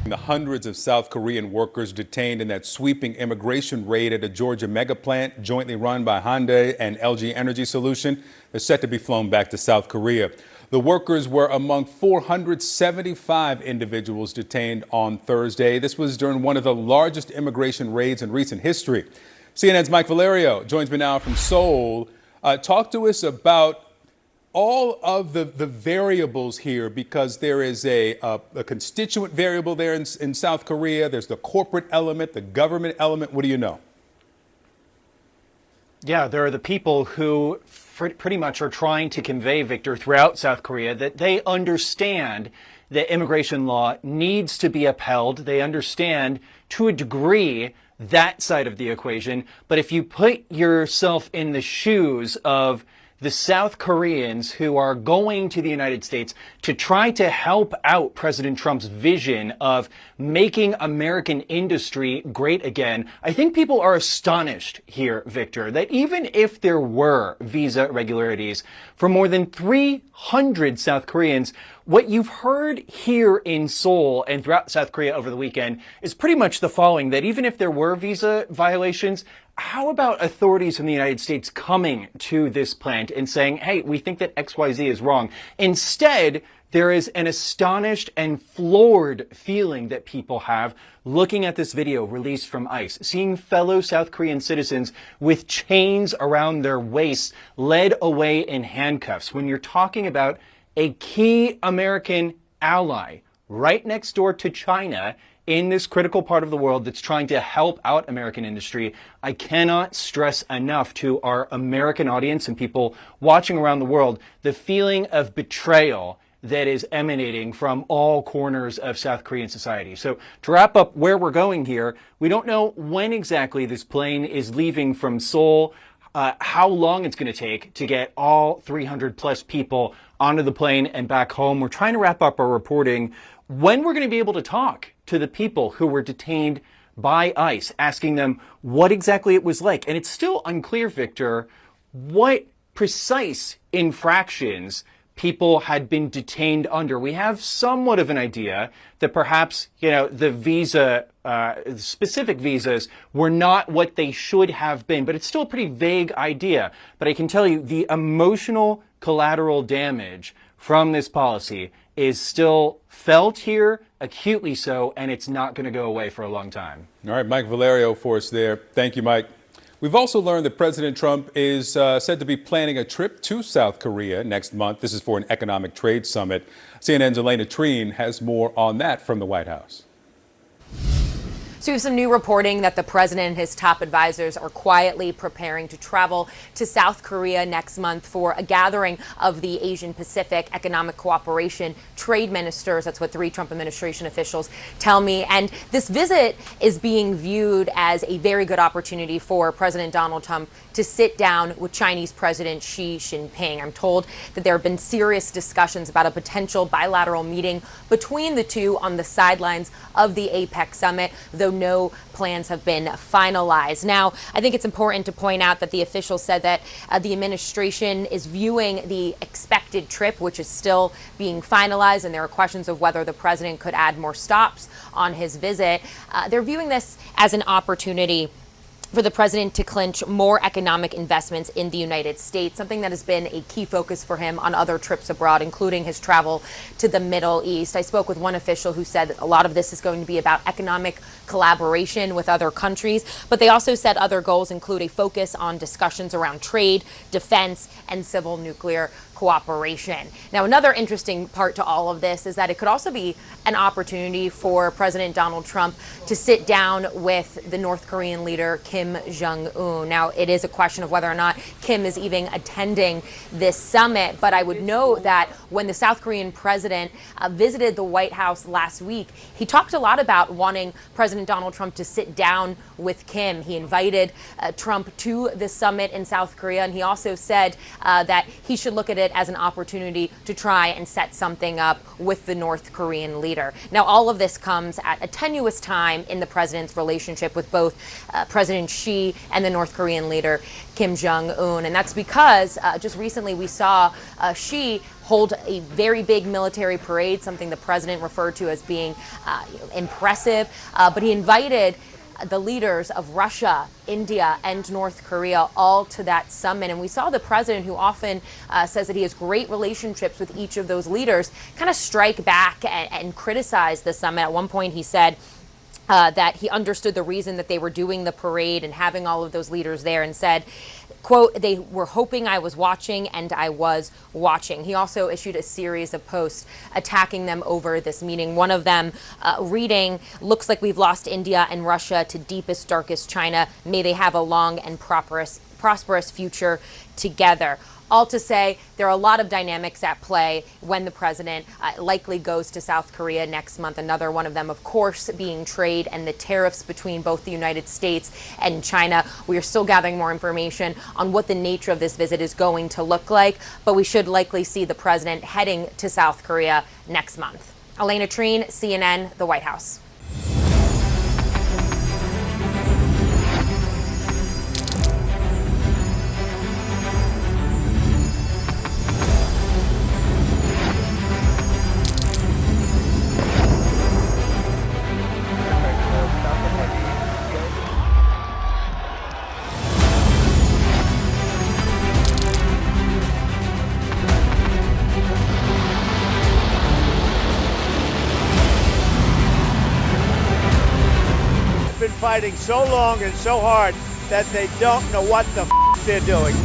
The hundreds of South Korean workers detained in that sweeping immigration raid at a Georgia mega plant jointly run by Hyundai and LG Energy Solution are set to be flown back to South Korea. The workers were among 475 individuals detained on Thursday. This was during one of the largest immigration raids in recent history. CNN's Mike Valerio joins me now from Seoul. Talk to us about all of the variables here, because there is a constituent variable there in South Korea. There's the corporate element, the government element. What do you know? Yeah, there are the people who pretty much are trying to convey, Victor, throughout South Korea that they understand that immigration law needs to be upheld. They understand to a degree that side of the equation. But if you put yourself in the shoes of the South Koreans who are going to the United States to try to help out President Trump's vision of making American industry great again, I think people are astonished here, Victor, that even if there were visa irregularities for more than 300 South Koreans, what you've heard here in Seoul and throughout South Korea over the weekend is pretty much the following, that even if there were visa violations, how about authorities in the United States coming to this plant and saying, hey, we think that XYZ is wrong? Instead, there is an astonished and floored feeling that people have looking at this video released from ICE, seeing fellow South Korean citizens with chains around their waists led away in handcuffs. When you're talking about a key American ally right next door to China in this critical part of the world that's trying to help out American industry, I cannot stress enough to our American audience and people watching around the world the feeling of betrayal that is emanating from all corners of South Korean society. So to wrap up where we're going here, we don't know when exactly this plane is leaving from Seoul, how long it's going to take to get all 300 plus people onto the plane and back home. We're trying to wrap up our reporting when we're going to be able to talk to the people who were detained by ICE, asking them what exactly it was like. And it's still unclear, Victor, what precise infractions people had been detained under. We have somewhat of an idea that perhaps, the visa, specific visas were not what they should have been, but it's still a pretty vague idea. But I can tell you the emotional collateral damage from this policy is still felt here, acutely so, and it's not going to go away for a long time. All right, Mike Valerio for us there. Thank you, Mike. We've also learned that President Trump is said to be planning a trip to South Korea next month. This is for an economic trade summit. CNN's Elena Treen has more on that from the White House. So we have some new reporting that the president and his top advisors are quietly preparing to travel to South Korea next month for a gathering of the Asian Pacific Economic Cooperation Trade Ministers. That's what 3 Trump administration officials tell me. And this visit is being viewed as a very good opportunity for President Donald Trump to sit down with Chinese President Xi Jinping. I'm told that there have been serious discussions about a potential bilateral meeting between the two on the sidelines of the APEC summit, though no plans have been finalized. Now, I think it's important to point out that the officials said that the administration is viewing the expected trip, which is still being finalized, and there are questions of whether the president could add more stops on his visit. They're viewing this as an opportunity for the president to clinch more economic investments in the United States, something that has been a key focus for him on other trips abroad, including his travel to the Middle East. I spoke with one official who said that a lot of this is going to be about economic collaboration with other countries, but they also said other goals include a focus on discussions around trade, defense, and civil nuclear cooperation. Now, another interesting part to all of this is that it could also be an opportunity for President Donald Trump to sit down with the North Korean leader, Kim Jong-un. Now, it is a question of whether or not Kim is even attending this summit, but I would note that when the South Korean president visited the White House last week, he talked a lot about wanting President Donald Trump to sit down with Kim. He invited Trump to the summit in South Korea, and he also said that he should look at it as an opportunity to try and set something up with the North Korean leader. Now, all of this comes at a tenuous time in the president's relationship with both President Xi and the North Korean leader, Kim Jong-un. And that's because just recently we saw Xi hold a very big military parade, something the president referred to as being impressive. But he invited the leaders of Russia, India, and North Korea all to that summit. And we saw the president, who often says that he has great relationships with each of those leaders, kind of strike back and criticize the summit. At one point, he said that he understood the reason that they were doing the parade and having all of those leaders there, and said, quote, "They were hoping I was watching, and I was watching." He also issued a series of posts attacking them over this meeting. One of them reading, "Looks like we've lost India and Russia to deepest, darkest China. May they have a long and prosperous future together." All to say, there are a lot of dynamics at play when the president likely goes to South Korea next month. Another one of them, of course, being trade and the tariffs between both the United States and China. We are still gathering more information on what the nature of this visit is going to look like, but we should likely see the president heading to South Korea next month. Elena Treen, CNN, the White House. Been fighting so long and so hard that they don't know what the they're doing.